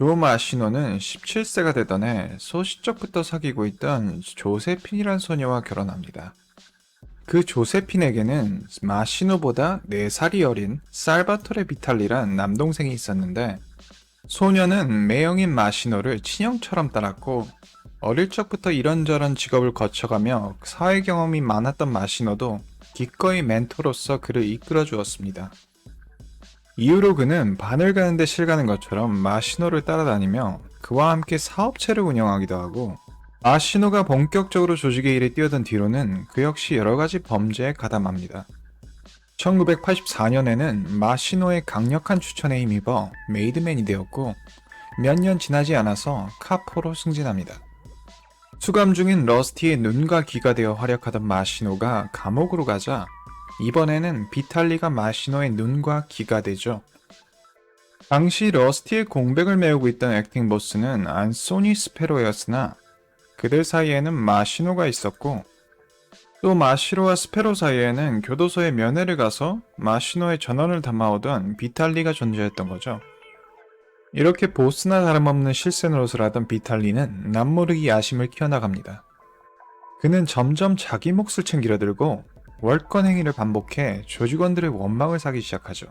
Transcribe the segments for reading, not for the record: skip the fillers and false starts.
조 마시노는 17세가 되던 해 소시적부터 사귀고 있던 조세핀이란 소녀와 결혼합니다. 그 조세핀에게는 마시노보다 4살이 어린 살바토레 비탈리란 남동생이 있었는데, 소녀는 매형인 마시노를 친형처럼 따랐고, 어릴 적부터 이런저런 직업을 거쳐가며 사회 경험이 많았던 마시노도 기꺼이 멘토로서 그를 이끌어 주었습니다. 이후로 그는 바늘 가는데 실 가는 것처럼 마시노를 따라다니며 그와 함께 사업체를 운영하기도 하고, 마시노가 본격적으로 조직의 일에 뛰어든 뒤로는 그 역시 여러가지 범죄에 가담합니다. 1984년에는 마시노의 강력한 추천에 힘입어 메이드맨이 되었고, 몇 년 지나지 않아서 카포로 승진합니다. 수감 중인 러스티의 눈과 귀가 되어 활약하던 마시노가 감옥으로 가자, 이번에는 비탈리가 마시노의 눈과 귀가 되죠. 당시 러스티의 공백을 메우고 있던 액팅 보스는 안소니 스페로였으나, 그들 사이에는 마시노가 있었고, 또 마시로와 스페로 사이에는 교도소에 면회를 가서 마시노의 전원을 담아오던 비탈리가 존재했던 거죠. 이렇게 보스나 다름없는 실세 노릇을 하던 비탈리는 남모르기 야심을 키워나갑니다. 그는 점점 자기 몫을 챙기려 들고 월권 행위를 반복해 조직원들의 원망을 사기 시작하죠.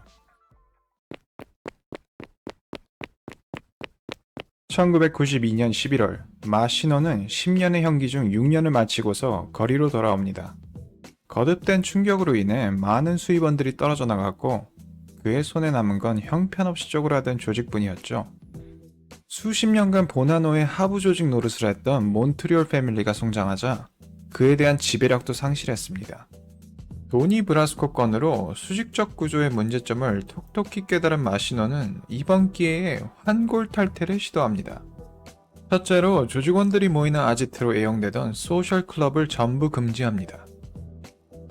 1992년 11월, 마시노는 10년의 형기 중 6년을 마치고서 거리로 돌아옵니다. 거듭된 충격으로 인해 많은 수입원들이 떨어져 나갔고, 그의 손에 남은 건 형편없이 쪼그라든 조직뿐이었죠. 수십 년간 보나노의 하부 조직 노릇을 했던 몬트리올 패밀리가 성장하자 그에 대한 지배력도 상실했습니다. 도니 브라스코 건으로 수직적 구조의 문제점을 톡톡히 깨달은 마시노는 이번 기회에 환골 탈퇴를 시도합니다. 첫째로 조직원들이 모이는 아지트로 애용되던 소셜 클럽을 전부 금지합니다.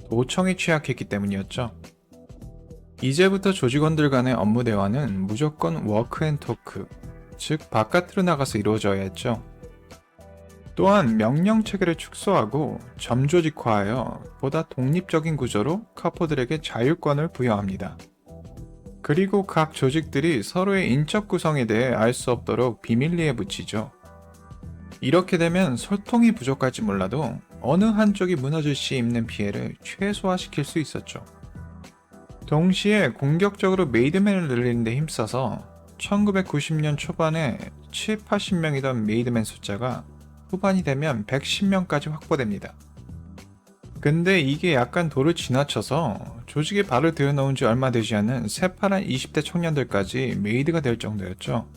도청에 취약했기 때문이었죠. 이제부터 조직원들 간의 업무 대화는 무조건 워크 앤 토크, 즉 바깥으로 나가서 이루어져야 했죠. 또한 명령 체계를 축소하고 점조직화하여 보다 독립적인 구조로 카포들에게 자율권을 부여합니다. 그리고 각 조직들이 서로의 인적 구성에 대해 알 수 없도록 비밀리에 붙이죠. 이렇게 되면 소통이 부족할지 몰라도 어느 한쪽이 무너질 시 입는 피해를 최소화시킬 수 있었죠. 동시에 공격적으로 메이드맨을 늘리는 데 힘써서 1990년 초반에 70~80명이던 메이드맨 숫자가 후반이 되면 110명까지 확보됩니다. 근데 이게 약간 도를 지나쳐서 조직에 발을 들여놓은 지 얼마 되지 않은 새파란 20대 청년들까지 메이드가 될 정도였죠.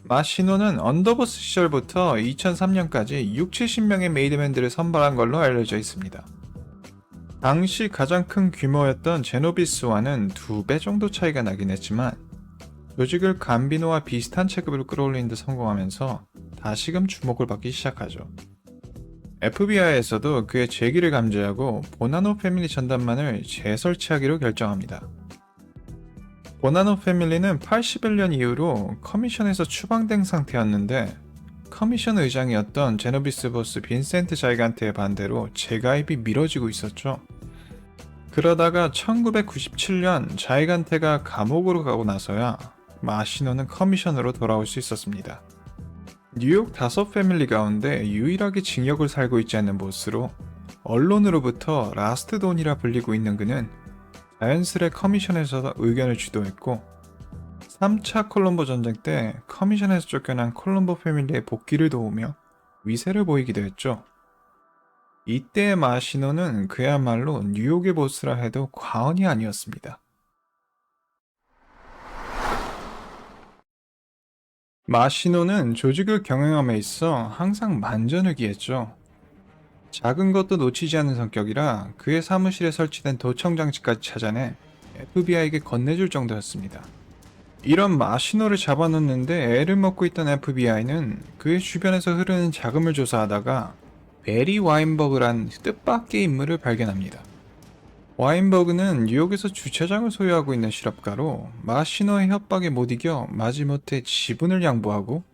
마시노는 언더보스 시절부터 2003년까지 60~70명의 메이드맨들을 선발한 걸로 알려져 있습니다. 당시 가장 큰 규모였던 제노비스와는 2배 정도 차이가 나긴 했지만, 조직을 감비노와 비슷한 체급으로 끌어올리는 데 성공하면서 다시금 주목을 받기 시작하죠. FBI에서도 그의 재기를 감지하고 보나노 패밀리 전담만을 재설치하기로 결정합니다. 보나노 패밀리는 81년 이후로 커미션에서 추방된 상태였는데, 커미션 의장이었던 제노비스 보스 빈센트 자이간테의 반대로 재가입이 미뤄지고 있었죠. 그러다가 1997년 자이간테가 감옥으로 가고 나서야 마시노는 커미션으로 돌아올 수 있었습니다. 뉴욕 5 패밀리 가운데 유일하게 징역을 살고 있지 않는 보스로 언론으로부터 라스트 돈이라 불리고 있는 그는 자연스레 커미션에서 의견을 주도했고, 3차 콜롬보 전쟁 때 커미션에서 쫓겨난 콜롬보 패밀리의 복귀를 도우며 위세를 보이기도 했죠. 이때의 마시노는 그야말로 뉴욕의 보스라 해도 과언이 아니었습니다. 마시노는 조직을 경영함에 있어 항상 만전을 기했죠. 작은 것도 놓치지 않는 성격이라 그의 사무실에 설치된 도청 장치까지 찾아내 FBI에게 건네줄 정도였습니다. 이런 마시노를 잡아놓는데 애를 먹고 있던 FBI는 그의 주변에서 흐르는 자금을 조사하다가 베리 와인버그란 뜻밖의 인물을 발견합니다. 와인버그는 뉴욕에서 주차장을 소유하고 있는 실업가로 마시노의 협박에 못 이겨 마지못해 지분을 양보하고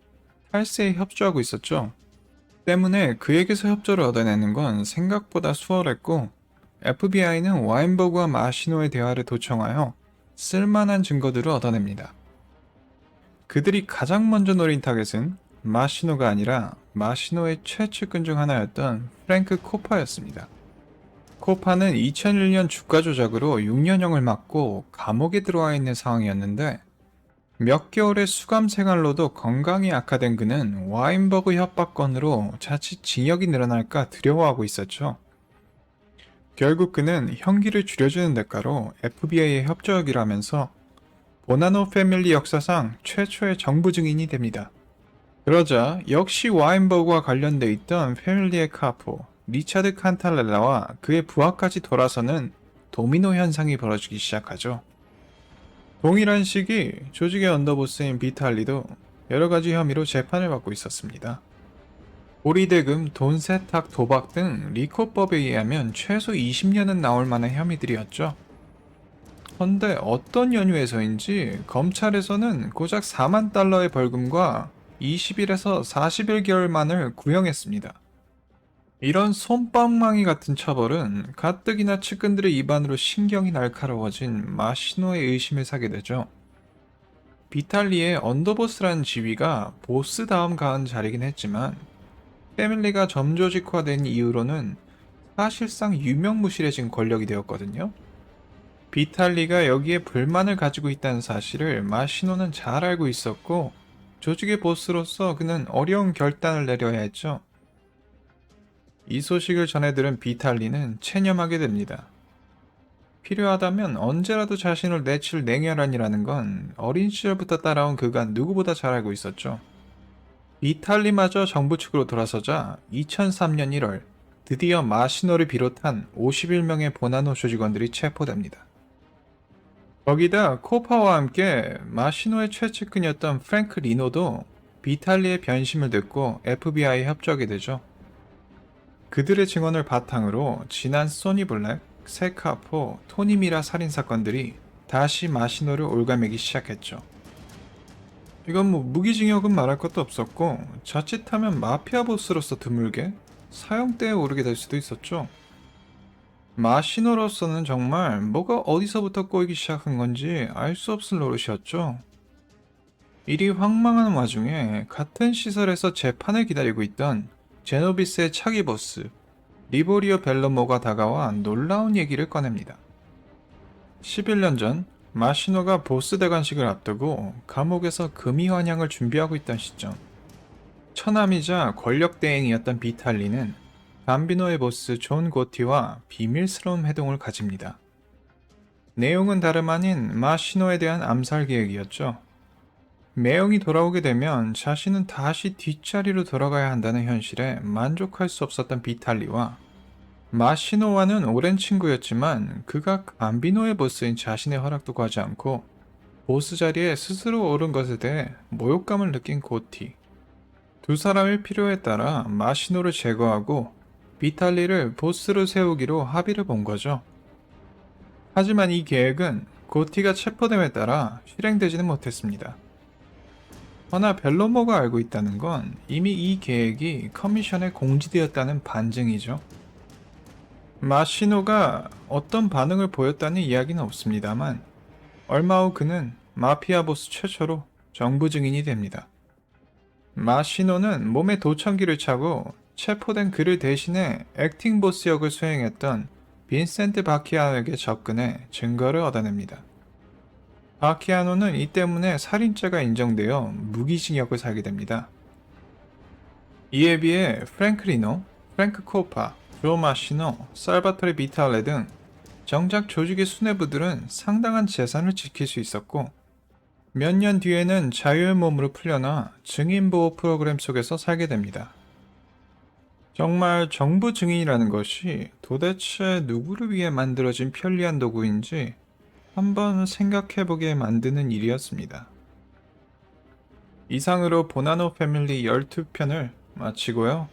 탈세에 협조하고 있었죠. 때문에 그에게서 협조를 얻어내는 건 생각보다 수월했고, FBI는 와인버그와 마시노의 대화를 도청하여 쓸만한 증거들을 얻어냅니다. 그들이 가장 먼저 노린 타겟은 마시노가 아니라 마시노의 최측근 중 하나였던 프랭크 코파였습니다. 코파는 2001년 주가 조작으로 6년형을 맞고 감옥에 들어와 있는 상황이었는데 몇 개월의 수감 생활로도 건강이 악화된 그는 와인버그 협박건으로 자칫 징역이 늘어날까 두려워하고 있었죠. 결국 그는 형기를 줄여주는 대가로 FBI에 협조하기로 하면서 보나노 패밀리 역사상 최초의 정부 증인이 됩니다. 그러자 역시 와인버그와 관련돼 있던 패밀리의 카포 리차드 칸탈렐라와 그의 부하까지 돌아서는 도미노 현상이 벌어지기 시작하죠. 동일한 시기 조직의 언더보스인 비탈리도 여러가지 혐의로 재판을 받고 있었습니다. 고리대금, 돈 세탁, 도박 등 리코법에 의하면 최소 20년은 나올 만한 혐의들이었죠. 그런데 어떤 연유에서인지 검찰에서는 고작 4만 달러의 벌금과 20일에서 41개월만을 구형했습니다. 이런 솜방망이 같은 처벌은 가뜩이나 측근들의 입안으로 신경이 날카로워진 마시노의 의심을 사게 되죠. 비탈리의 언더보스라는 지위가 보스 다음 가은 자리긴 했지만 패밀리가 점조직화된 이후로는 사실상 유명무실해진 권력이 되었거든요. 비탈리가 여기에 불만을 가지고 있다는 사실을 마시노는 잘 알고 있었고 조직의 보스로서 그는 어려운 결단을 내려야 했죠. 이 소식을 전해 들은 비탈리는 체념하게 됩니다. 필요하다면 언제라도 자신을 내칠 냉혈한이라는 건 어린 시절부터 따라온 그가 누구보다 잘 알고 있었죠. 비탈리마저 정부 측으로 돌아서자 2003년 1월 드디어 마시노를 비롯한 51명의 보나노 조직원들이 체포됩니다. 거기다 코파와 함께 마시노의 최측근이었던 프랭크 리노도 비탈리의 변심을 듣고 FBI에 협조하게 되죠. 그들의 증언을 바탕으로 지난 소니 블랙, 세카포, 토니 미라 살인사건들이 다시 마시노를 올가매기 시작했죠. 이건 무기징역은 말할 것도 없었고 자칫하면 마피아 보스로서 드물게 사형대에 오르게 될 수도 있었죠. 마시노로서는 정말 뭐가 어디서부터 꼬이기 시작한 건지 알 수 없을 노릇이었죠. 일이 황망한 와중에 같은 시설에서 재판을 기다리고 있던 제노비스의 차기 보스 리보리오 벨로모가 다가와 놀라운 얘기를 꺼냅니다. 11년 전 마시노가 보스 대관식을 앞두고 감옥에서 금이 환영을 준비하고 있던 시점, 처남이자 권력 대행이었던 비탈리는 감비노의 보스 존 고티와 비밀스러운 회동을 가집니다. 내용은 다름 아닌 마시노에 대한 암살 계획이었죠. 매형이 돌아오게 되면 자신은 다시 뒷자리로 돌아가야 한다는 현실에 만족할 수 없었던 비탈리와 마시노와는 오랜 친구였지만 그가 감비노의 보스인 자신의 허락도 구하지 않고 보스 자리에 스스로 오른 것에 대해 모욕감을 느낀 고티. 두 사람의 필요에 따라 마시노를 제거하고 비탈리를 보스로 세우기로 합의를 본 거죠. 하지만 이 계획은 고티가 체포됨에 따라 실행되지는 못했습니다. 허나 벨로모가 알고 있다는 건 이미 이 계획이 커미션에 공지되었다는 반증이죠. 마시노가 어떤 반응을 보였다는 이야기는 없습니다만 얼마 후 그는 마피아 보스 최초로 정부 증인이 됩니다. 마시노는 몸에 도청기를 차고 체포된 그를 대신해 액팅 보스 역을 수행했던 빈센트 바키아노에게 접근해 증거를 얻어냅니다. 바키아노는 이 때문에 살인죄가 인정되어 무기징역을 살게 됩니다. 이에 비해 프랭크 리노, 프랭크 코파, 조 마시노, 살바토레 비탈레 등 정작 조직의 수뇌부들은 상당한 재산을 지킬 수 있었고 몇 년 뒤에는 자유의 몸으로 풀려나 증인보호 프로그램 속에서 살게 됩니다. 정말 정부 증인이라는 것이 도대체 누구를 위해 만들어진 편리한 도구인지 한번 생각해보게 만드는 일이었습니다. 이상으로 보나노 패밀리 12편을 마치고요.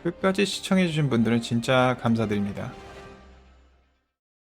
끝까지 시청해주신 분들은 진짜 감사드립니다.